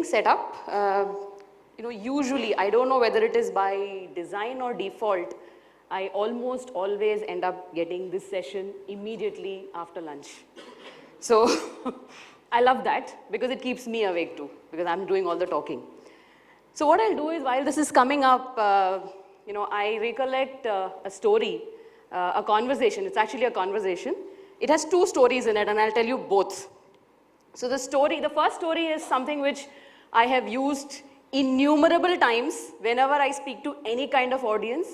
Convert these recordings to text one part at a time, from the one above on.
getting set up, usually, I don't know whether it is by design or default, I almost always end up getting this session immediately after lunch. So I love that because it keeps me awake too, because I'm doing all the talking. So what I'll do is, while this is coming up, I recollect a story, a conversation. It's actually a conversation. It has two stories in it, and I'll tell you both. So the first story is something which I have used innumerable times whenever I speak to any kind of audience,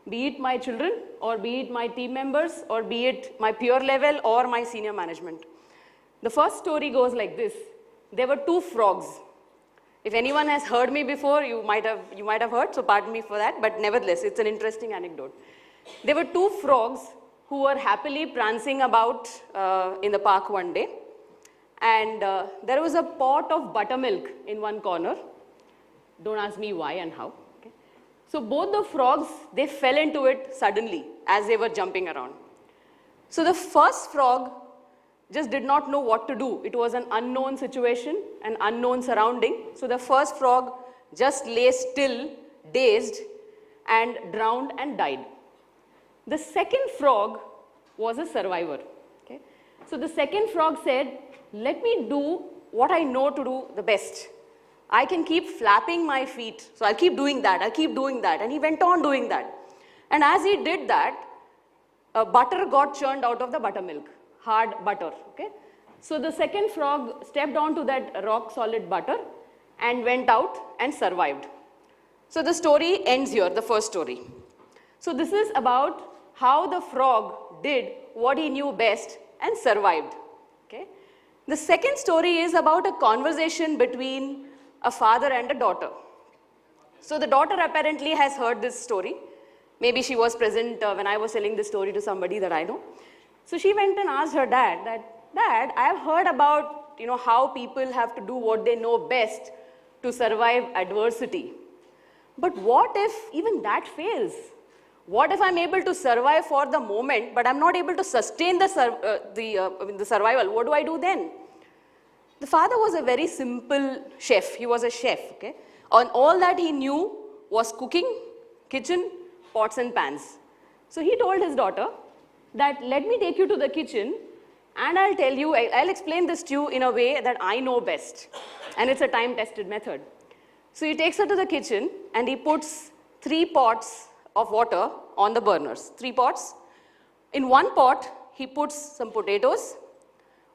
be it my children, or be it my team members, or be it my peer level or my senior management. The first story goes like this. There were two frogs. If anyone has heard me before, you might have heard, so pardon me for that, but nevertheless, it's an interesting anecdote. There were two frogs who were happily prancing about in the park one day, and there was a pot of buttermilk in one corner. Don't ask me why and how. Okay? So both the frogs, they fell into it suddenly as they were jumping around. So the first frog just did not know what to do. It was an unknown situation, an unknown surrounding. So the first frog just lay still, dazed, and drowned and died. The second frog was a survivor. Okay? So the second frog said, let me do what I know to do the best. I can keep flapping my feet, so I'll keep doing that, I'll keep doing that. And he went on doing that. And as he did that, butter got churned out of the buttermilk. Hard butter, okay? So the second frog stepped onto that rock solid butter and went out and survived. So the story ends here, the first story. So this is about how the frog did what he knew best and survived, okay? The second story is about a conversation between a father and a daughter. So the daughter apparently has heard this story. Maybe she was present when I was telling this story to somebody that I know. So she went and asked her dad that, Dad, I have heard about how people have to do what they know best to survive adversity. But what if even that fails? What if I'm able to survive for the moment, but I'm not able to sustain the survival? What do I do then? The father was a very simple chef. He was a chef, okay? And all that he knew was cooking, kitchen, pots and pans. So he told his daughter that, let me take you to the kitchen and I'll explain this to you in a way that I know best. And it's a time-tested method. So he takes her to the kitchen and he puts 3 pots of water on the burners, 3 pots. In one pot, he puts some potatoes.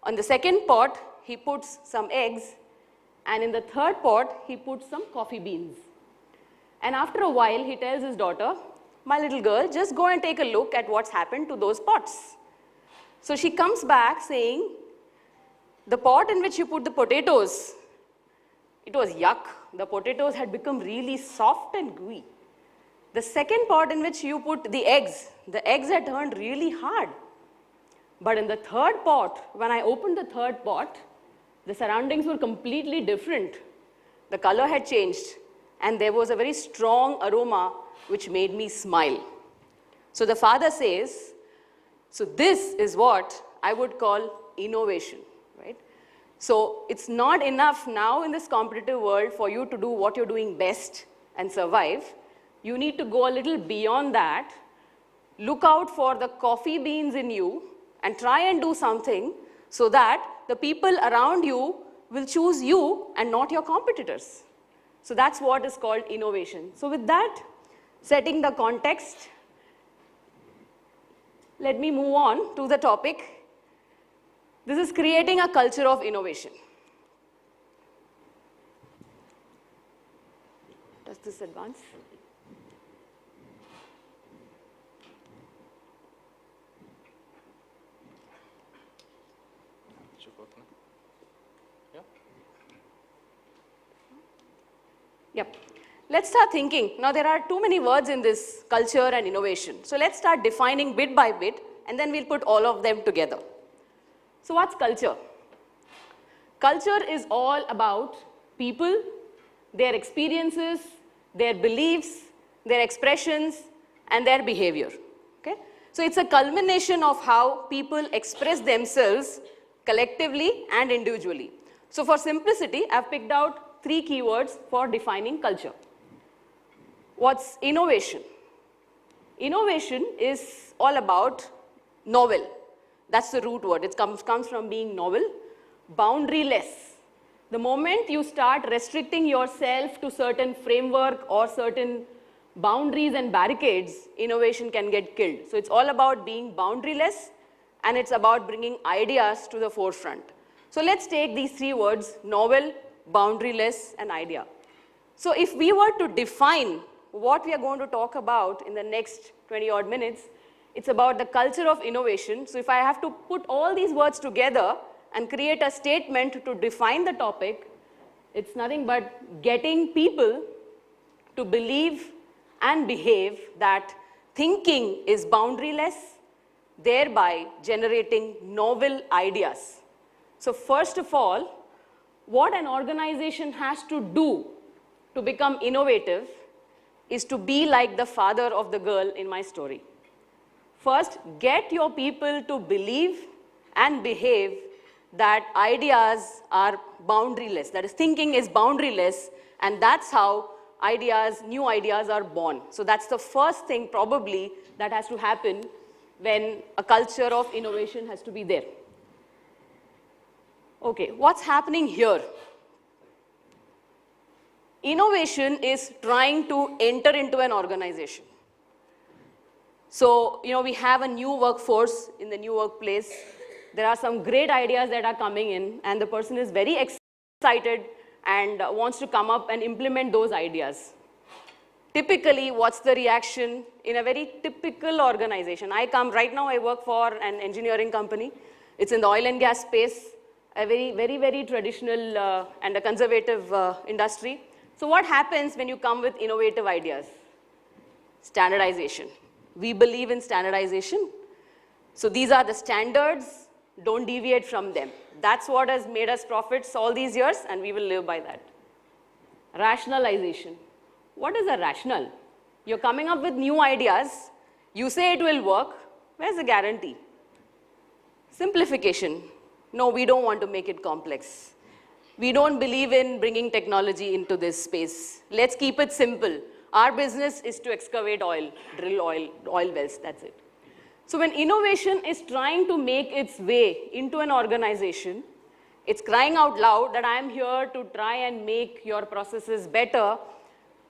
On the second pot, he puts some eggs. And in the third pot, he puts some coffee beans. And after a while, he tells his daughter, my little girl, just go and take a look at what's happened to those pots. So she comes back saying, the pot in which you put the potatoes, it was yuck. The potatoes had become really soft and gooey. The second pot in which you put the eggs had turned really hard. But in the third pot, when I opened the third pot, the surroundings were completely different. The color had changed, and there was a very strong aroma which made me smile. So the father says, so this is what I would call innovation, right? So it's not enough now in this competitive world for you to do what you're doing best and survive. You need to go a little beyond that, look out for the coffee beans in you, and try and do something so that the people around you will choose you and not your competitors. So that's what is called innovation. So with that, setting the context, let me move on to the topic. This is creating a culture of innovation. Does this advance? Yep. Let's start thinking. Now, there are too many words in this culture and innovation. So let's start defining bit by bit, and then we'll put all of them together. So what's culture? Culture is all about people, their experiences, their beliefs, their expressions, and their behavior. Okay? So it's a culmination of how people express themselves collectively and individually. So for simplicity, I've picked out three keywords for defining culture. What's innovation? Innovation is all about novel. That's the root word. It comes from being novel. Boundaryless. The moment you start restricting yourself to certain framework or certain boundaries and barricades, innovation can get killed. So it's all about being boundaryless, and it's about bringing ideas to the forefront. So let's take these three words, novel, boundaryless, and idea. So if we were to define what we are going to talk about in the next 20 odd minutes, it's about the culture of innovation. So if I have to put all these words together and create a statement to define the topic, it's nothing but getting people to believe and behave that thinking is boundaryless, thereby generating novel ideas. So first of all, what an organization has to do to become innovative is to be like the father of the girl in my story. First, get your people to believe and behave that ideas are boundaryless, that is, thinking is boundaryless, and that's how ideas, new ideas are born. So that's the first thing probably that has to happen when a culture of innovation has to be there. Okay, what's happening here? Innovation is trying to enter into an organization. So, we have a new workforce in the new workplace. There are some great ideas that are coming in, and the person is very excited and wants to come up and implement those ideas. Typically, what's the reaction in a very typical organization? Right now I work for an engineering company. It's in the oil and gas space, a very traditional and a conservative industry. So what happens when you come with innovative ideas? Standardization. We believe in standardization. So these are the standards, don't deviate from them. That's what has made us profits all these years, and we will live by that. Rationalization. What is a rational? You're coming up with new ideas, you say it will work, where's the guarantee? Simplification. No, we don't want to make it complex. We don't believe in bringing technology into this space. Let's keep it simple. Our business is to excavate oil, drill oil wells, that's it. So when innovation is trying to make its way into an organization, it's crying out loud that I am here to try and make your processes better.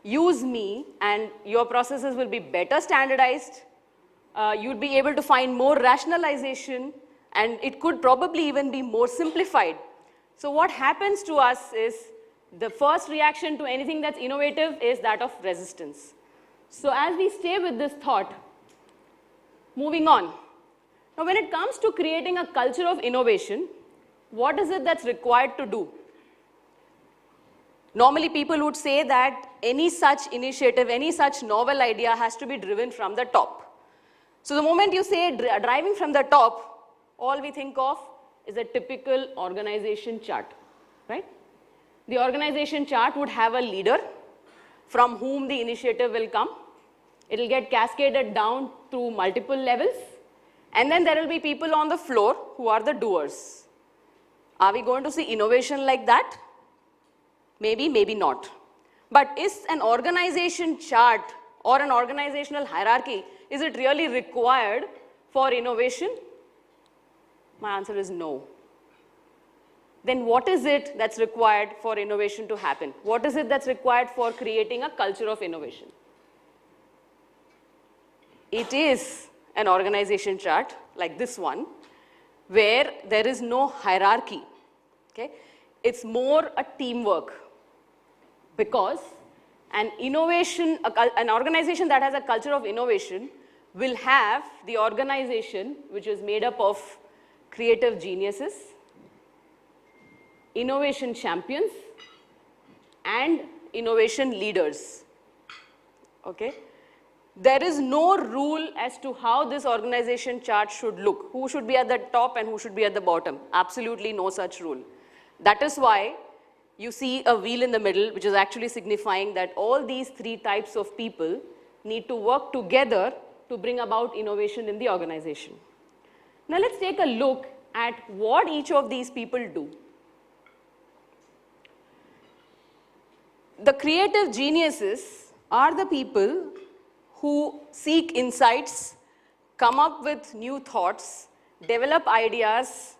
Use me, and your processes will be better standardized. You'll be able to find more rationalization, and it could probably even be more simplified. So what happens to us is the first reaction to anything that's innovative is that of resistance. So as we stay with this thought, moving on. Now when it comes to creating a culture of innovation, what is it that's required to do? Normally people would say that any such initiative, any such novel idea has to be driven from the top. So the moment you say driving from the top, all we think of is a typical organization chart, right? The organization chart would have a leader from whom the initiative will come. It will get cascaded down through multiple levels, and then there will be people on the floor who are the doers. Are we going to see innovation like that? Maybe, maybe not. But is an organization chart or an organizational hierarchy, is it really required for innovation? My answer is no. Then what is it that's required for innovation to happen? What is it that's required for creating a culture of innovation? It is an organization chart like this one, where there is no hierarchy. Okay? It's more a teamwork, because an organization that has a culture of innovation will have the organization which is made up of creative geniuses, innovation champions, and innovation leaders. Okay? There is no rule as to how this organization chart should look. Who should be at the top and who should be at the bottom? Absolutely no such rule. That is why you see a wheel in the middle, which is actually signifying that all these three types of people need to work together to bring about innovation in the organization. Now let's take a look at what each of these people do. the creative geniuses are the people who seek insights, come up with new thoughts, develop ideas,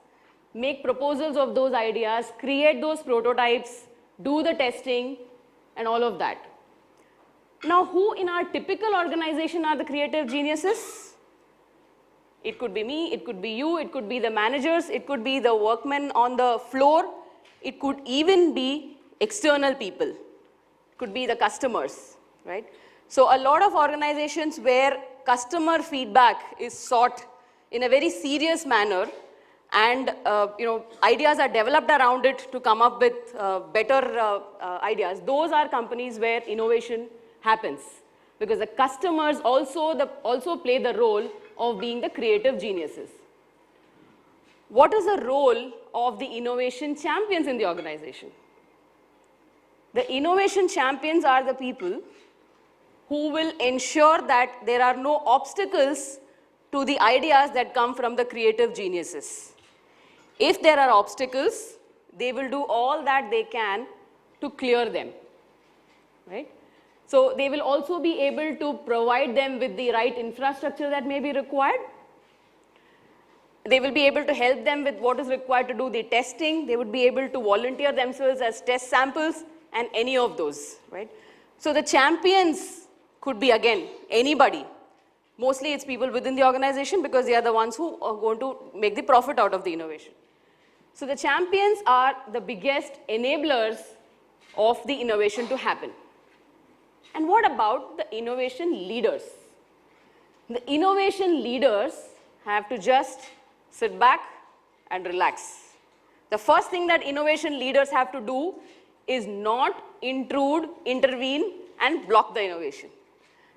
make proposals of those ideas, create those prototypes, do the testing, and all of that. Now, who in our typical organization are the creative geniuses? It could be me, it could be you, it could be the managers, it could be the workmen on the floor, it could even be external people, it could be the customers, right? So a lot of organizations where customer feedback is sought in a very serious manner and ideas are developed around it to come up with better ideas, those are companies where innovation happens because the customers also play the role of being the creative geniuses. What is the role of the innovation champions in the organization? The innovation champions are the people who will ensure that there are no obstacles to the ideas that come from the creative geniuses. If there are obstacles, they will do all that they can to clear them, right? So they will also be able to provide them with the right infrastructure that may be required. They will be able to help them with what is required to do the testing. They would be able to volunteer themselves as test samples and any of those, right? So the champions could be, again, anybody. Mostly it's people within the organization because they are the ones who are going to make the profit out of the innovation. So the champions are the biggest enablers of the innovation to happen. And what about the innovation leaders? The innovation leaders have to just sit back and relax. The first thing that innovation leaders have to do is not intrude, intervene, and block the innovation.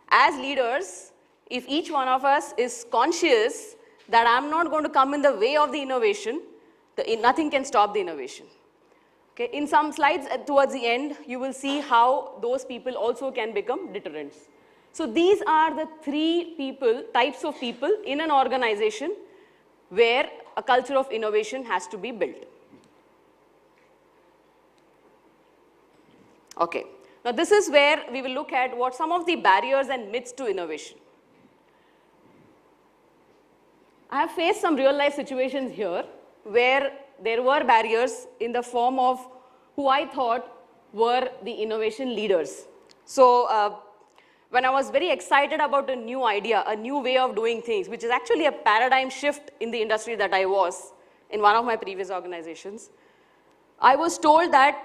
As leaders, if each one of us is conscious that I'm not going to come in the way of the innovation, nothing can stop the innovation. Okay, in some slides towards the end, you will see how those people also can become deterrents. So these are the three types of people in an organization where a culture of innovation has to be built. Okay, now this is where we will look at what some of the barriers and myths to innovation. I have faced some real life situations here where there were barriers in the form of who I thought were the innovation leaders. So when I was very excited about a new idea, a new way of doing things, which is actually a paradigm shift in the industry that I was in one of my previous organizations, I was told that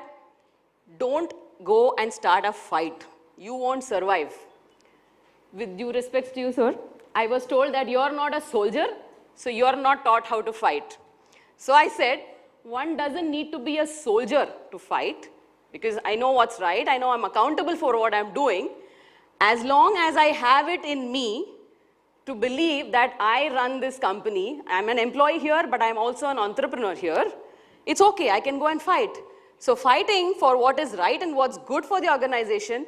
don't go and start a fight. You won't survive. With due respect to you, sir, I was told that you're not a soldier, so you're not taught how to fight. So I said, one doesn't need to be a soldier to fight because I know what's right. I know I'm accountable for what I'm doing. As long as I have it in me to believe that I run this company, I'm an employee here, but I'm also an entrepreneur here, it's okay, I can go and fight. So fighting for what is right and what's good for the organization,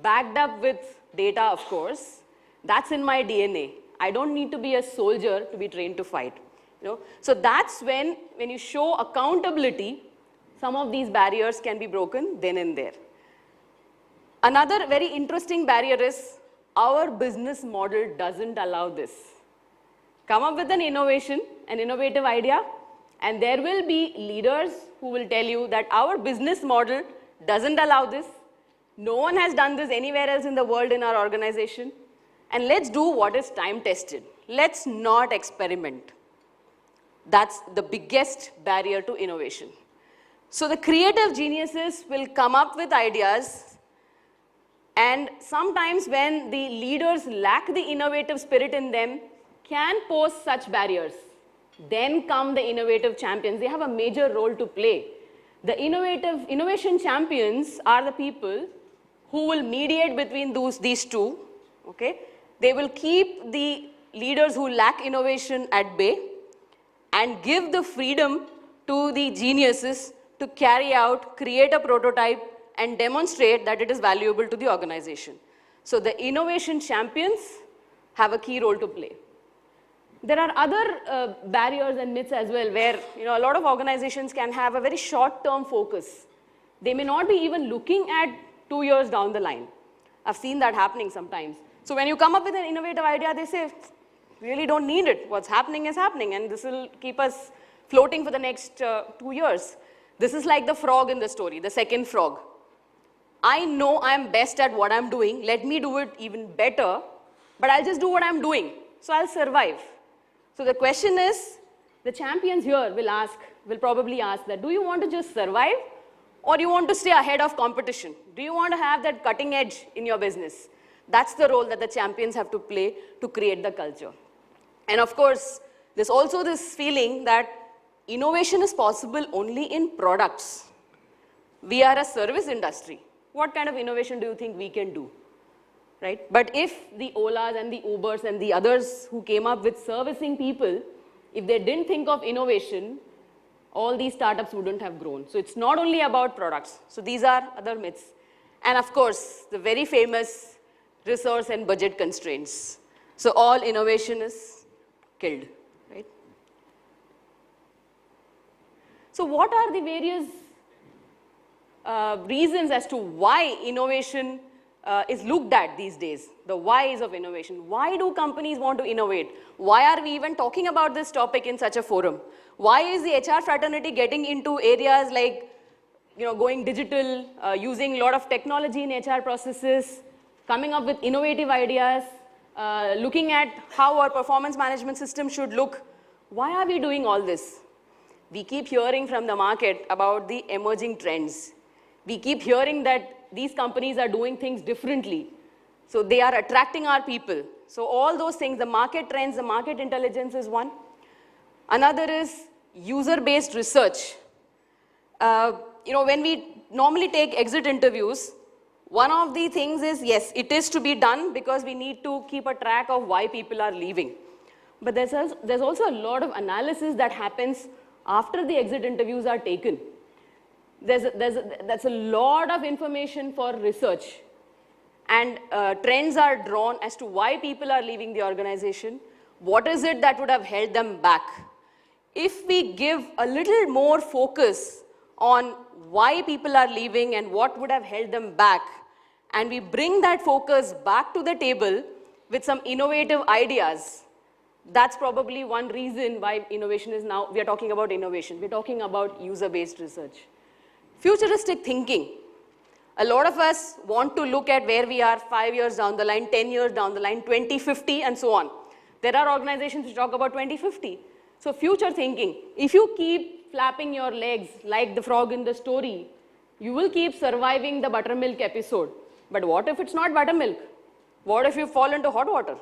backed up with data, of course, that's in my DNA. I don't need to be a soldier to be trained to fight. So that's when you show accountability, some of these barriers can be broken then and there. Another very interesting barrier is our business model doesn't allow this. Come up with an innovation, an innovative idea, and there will be leaders who will tell you that our business model doesn't allow this. No one has done this anywhere else in the world in our organization. And let's do what is time tested. Let's not experiment. That's the biggest barrier to innovation. So the creative geniuses will come up with ideas, and sometimes when the leaders lack the innovative spirit in them, can pose such barriers. Then come the innovative champions. They have a major role to play. The innovation champions are the people who will mediate between these two. Okay? They will keep the leaders who lack innovation at bay and give the freedom to the geniuses to carry out, create a prototype, and demonstrate that it is valuable to the organization. So the innovation champions have a key role to play. There are other barriers and myths as well where a lot of organizations can have a very short-term focus. They may not be even looking at 2 years down the line. I've seen that happening sometimes. So when you come up with an innovative idea, they say, really don't need it. What's happening is happening, and this will keep us floating for the next 2 years. This is like the frog in the story, the second frog. I know I'm best at what I'm doing. Let me do it even better, but I'll just do what I'm doing. So I'll survive. So the question is, the champions here will probably ask that, do you want to just survive, or do you want to stay ahead of competition? Do you want to have that cutting edge in your business? That's the role that the champions have to play to create the culture. And of course, there's also this feeling that innovation is possible only in products. We are a service industry. What kind of innovation do you think we can do? Right? But if the Olas and the Ubers and the others who came up with servicing people, if they didn't think of innovation, all these startups wouldn't have grown. So it's not only about products. So these are other myths. And of course, the very famous resource and budget constraints. So all innovation is killed, right? So what are the various reasons as to why innovation is looked at these days, the whys of innovation? Why do companies want to innovate? Why are we even talking about this topic in such a forum? Why is the HR fraternity getting into areas like, going digital, using a lot of technology in HR processes, coming up with innovative ideas, looking at how our performance management system should look? Why are we doing all this? We keep hearing from the market about the emerging trends. We keep hearing that these companies are doing things differently. So they are attracting our people. So all those things, the market trends, the market intelligence is one. Another is user-based research. When we normally take exit interviews, one of the things is, yes, it is to be done because we need to keep a track of why people are leaving. But there's also a lot of analysis that happens after the exit interviews are taken. That's a lot of information for research. And trends are drawn as to why people are leaving the organization. What is it that would have held them back? If we give a little more focus on why people are leaving and what would have held them back, and we bring that focus back to the table with some innovative ideas, that's probably one reason why innovation is now, we are talking about innovation. We're talking about user-based research. Futuristic thinking. A lot of us want to look at where we are 5 years down the line, 10 years down the line, 2050, and so on. There are organizations which talk about 2050. So future thinking. If you keep flapping your legs like the frog in the story, you will keep surviving the buttermilk episode. But what if it's not buttermilk? What if you fall into hot water?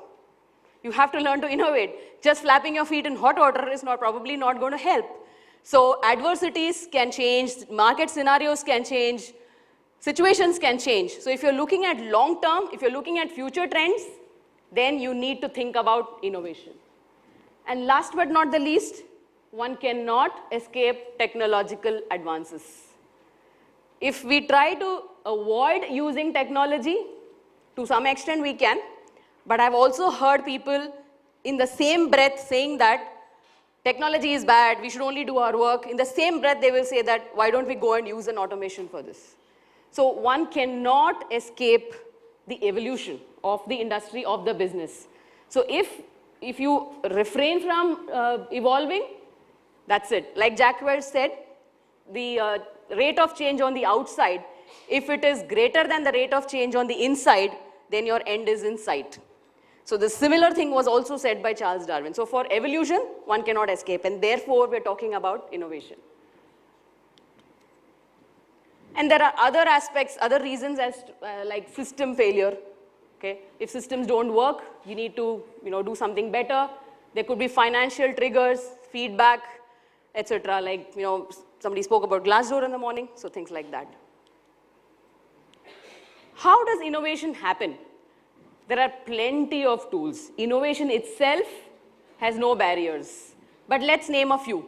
You have to learn to innovate. Just flapping your feet in hot water is probably not going to help. So adversities can change, market scenarios can change, situations can change. So if you're looking at long term, if you're looking at future trends, then you need to think about innovation. And last but not the least, one cannot escape technological advances. If we try to avoid using technology, to some extent we can, but I've also heard people in the same breath saying that technology is bad, we should only do our work. In the same breath, they will say that, why don't we go and use an automation for this? So one cannot escape the evolution of the industry, of the business. So if you refrain from evolving, that's it. Like Jack Welch said, the rate of change on the outside, if it is greater than the rate of change on the inside, then your end is in sight. So the similar thing was also said by Charles Darwin. So for evolution, one cannot escape, and therefore we're talking about innovation. And there are other aspects, other reasons as like system failure. Okay? If systems don't work, you need to do something better. There could be financial triggers, feedback, etc. Like somebody spoke about Glassdoor in the morning, so things like that. How does innovation happen? There are plenty of tools. Innovation itself has no barriers. But let's name a few.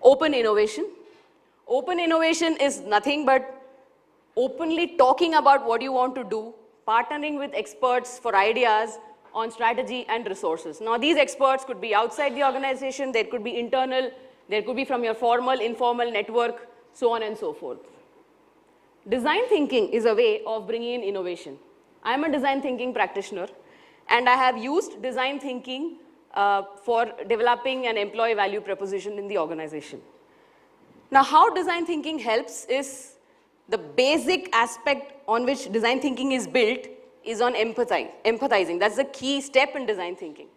Open innovation. Open innovation is nothing but openly talking about what you want to do, partnering with experts for ideas on strategy and resources. Now, these experts could be outside the organization, there could be internal, there could be from your formal, informal network, so on and so forth. Design thinking is a way of bringing in innovation. I'm a design thinking practitioner, and I have used design thinking for developing an employee value proposition in the organization. Now, how design thinking helps is the basic aspect on which design thinking is built is on empathizing. That's the key step in design thinking.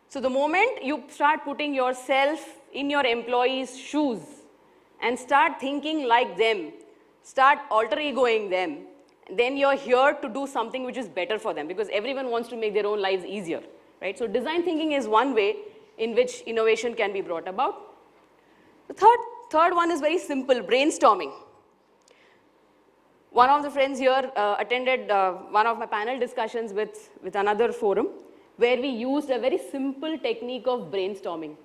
So the moment you start putting yourself in your employees' shoes and start thinking like them, start alter egoing them, then you're here to do something which is better for them, because everyone wants to make their own lives easier, right? So design thinking is one way in which innovation can be brought about. The third one is very simple, brainstorming. One of the friends here attended one of my panel discussions with another forum, where we used a very simple technique of brainstorming.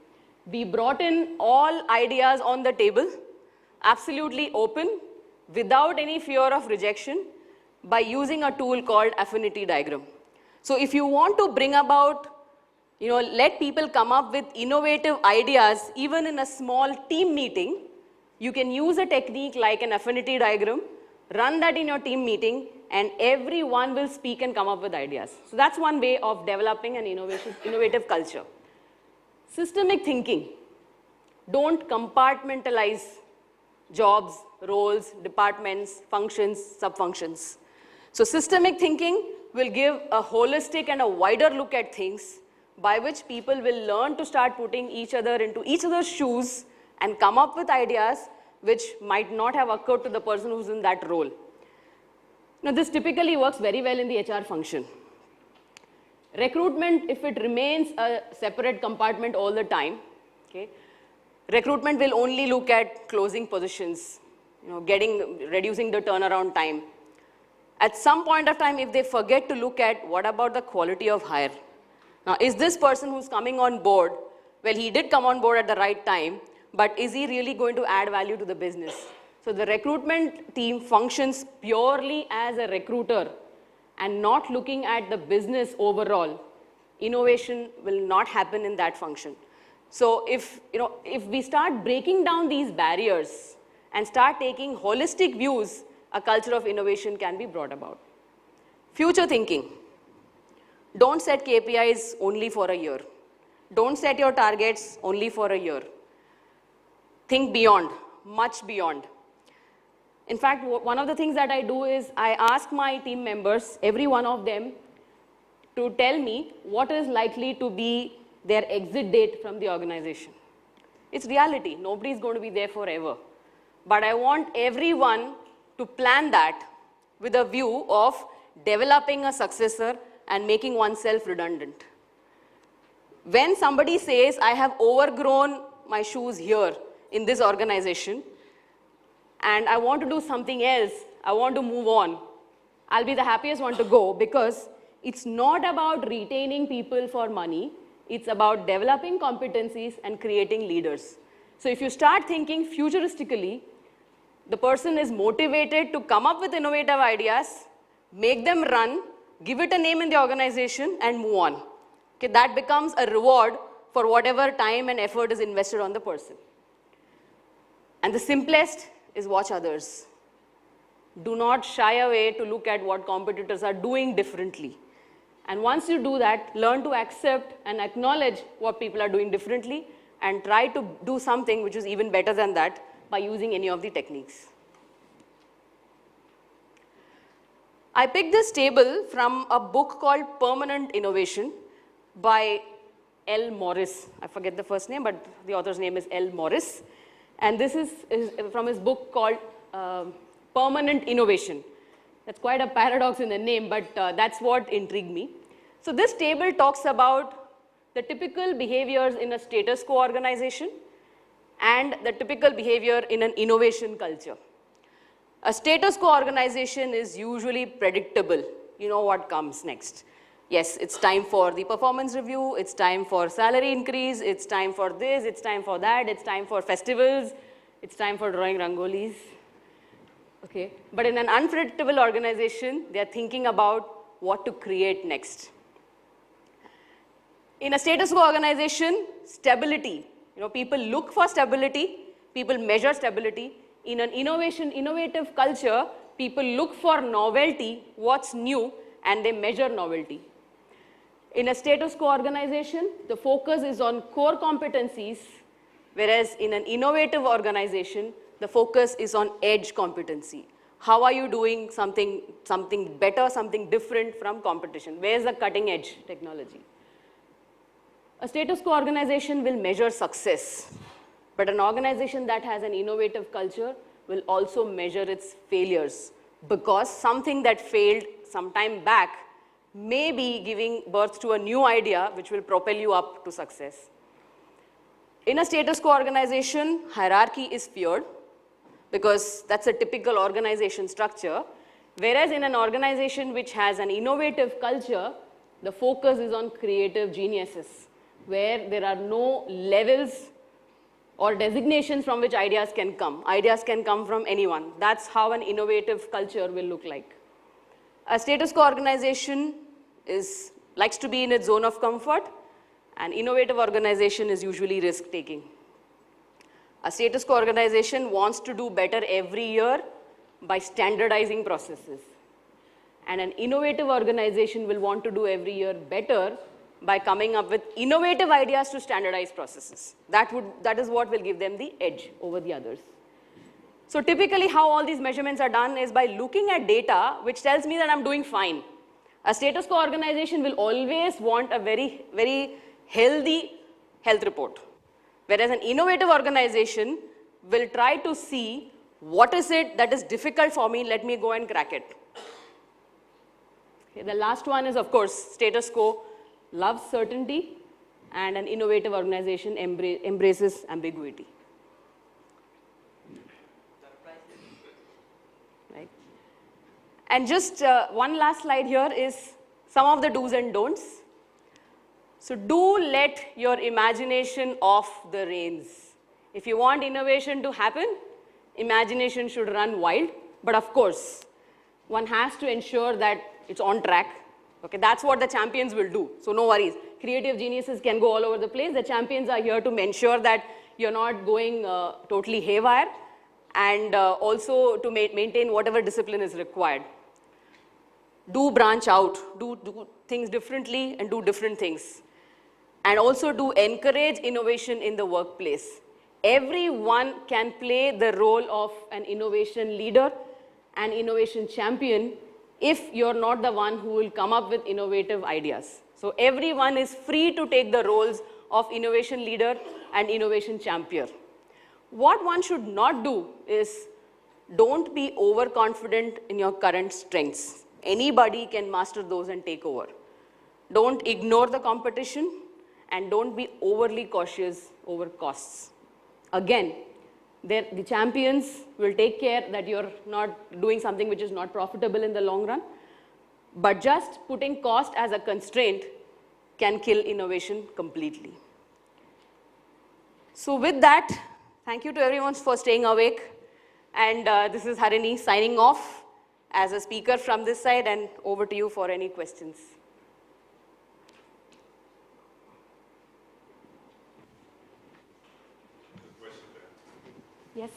We brought in all ideas on the table, absolutely open, without any fear of rejection, by using a tool called affinity diagram. So if you want to bring about, let people come up with innovative ideas, even in a small team meeting, you can use a technique like an affinity diagram, run that in your team meeting, and everyone will speak and come up with ideas. So that's one way of developing an innovative culture. Systemic thinking. Don't compartmentalize jobs, roles, departments, functions, sub-functions. So systemic thinking will give a holistic and a wider look at things, by which people will learn to start putting each other into each other's shoes and come up with ideas which might not have occurred to the person who's in that role. Now, this typically works very well in the HR function. Recruitment, if it remains a separate compartment all the time, okay, recruitment will only look at closing positions, reducing the turnaround time. At some point of time, if they forget to look at what about the quality of hire. Now, is this person who's coming on board, well, he did come on board at the right time, but is he really going to add value to the business? So the recruitment team functions purely as a recruiter and not looking at the business overall. Innovation will not happen in that function. So if we start breaking down these barriers and start taking holistic views, a culture of innovation can be brought about. Future thinking. Don't set KPIs only for a year. Don't set your targets only for a year. Think beyond, much beyond. In fact, one of the things that I do is I ask my team members, every one of them, to tell me what is likely to be their exit date from the organization. It's reality. Nobody is going to be there forever. But I want everyone to plan that with a view of developing a successor and making oneself redundant. When somebody says, I have overgrown my shoes here in this organization, and I want to do something else, I want to move on, I'll be the happiest one to go, because it's not about retaining people for money, it's about developing competencies and creating leaders. So if you start thinking futuristically, the person is motivated to come up with innovative ideas, make them run, give it a name in the organization, and move on. Okay, that becomes a reward for whatever time and effort is invested on the person. And the simplest is watch others. Do not shy away to look at what competitors are doing differently. And once you do that, learn to accept and acknowledge what people are doing differently and try to do something which is even better than that by using any of the techniques. I picked this table from a book called Permanent Innovation by L. Morris. I forget the first name, but the author's name is L. Morris. And this is from his book called Permanent Innovation. That's quite a paradox in the name, but that's what intrigued me. So this table talks about the typical behaviors in a status quo organization and the typical behavior in an innovation culture. A status quo organization is usually predictable. You know what comes next. Yes, it's time for the performance review, it's time for salary increase, it's time for this, it's time for that, it's time for festivals, it's time for drawing rangolis. Okay. But in an unpredictable organization, they are thinking about what to create next. In a status quo organization, stability. People look for stability, people measure stability. In an innovative culture, people look for novelty, what's new, and they measure novelty. In a status quo organization, the focus is on core competencies, whereas in an innovative organization, the focus is on edge competency. How are you doing something better, something different from competition? Where's the cutting edge technology? A status quo organization will measure success, but an organization that has an innovative culture will also measure its failures, because something that failed some time back may be giving birth to a new idea which will propel you up to success. In a status quo organization, hierarchy is feared because that's a typical organization structure, whereas in an organization which has an innovative culture, the focus is on creative geniuses, where there are no levels or designations from which ideas can come. Ideas can come from anyone. That's how an innovative culture will look like. A status quo organization likes to be in its zone of comfort. An innovative organization is usually risk-taking. A status quo organization wants to do better every year by standardizing processes. And an innovative organization will want to do every year better by coming up with innovative ideas to standardize processes. That is what will give them the edge over the others. So typically how all these measurements are done is by looking at data which tells me that I'm doing fine. A status quo organization will always want a very, very healthy health report, whereas an innovative organization will try to see what is it that is difficult for me, let me go and crack it. Okay, the last one is, of course, status quo loves certainty, and an innovative organization embraces ambiguity. Right? And just one last slide here is some of the do's and don'ts. So do let your imagination off the reins. If you want innovation to happen, imagination should run wild, but of course, one has to ensure that it's on track. Okay, that's what the champions will do, so no worries. Creative geniuses can go all over the place. The champions are here to ensure that you're not going totally haywire, and also to maintain whatever discipline is required. Do branch out, do things differently and do different things. And also do encourage innovation in the workplace. Everyone can play the role of an innovation leader, an innovation champion, if you're not the one who will come up with innovative ideas. So everyone is free to take the roles of innovation leader and innovation champion. What one should not do is don't be overconfident in your current strengths. Anybody can master those and take over. Don't ignore the competition, and don't be overly cautious over costs. Again, the champions will take care that you're not doing something which is not profitable in the long run, but just putting cost as a constraint can kill innovation completely. So with that, thank you to everyone for staying awake, and this is Harini signing off as a speaker from this side, and over to you for any questions. Yes.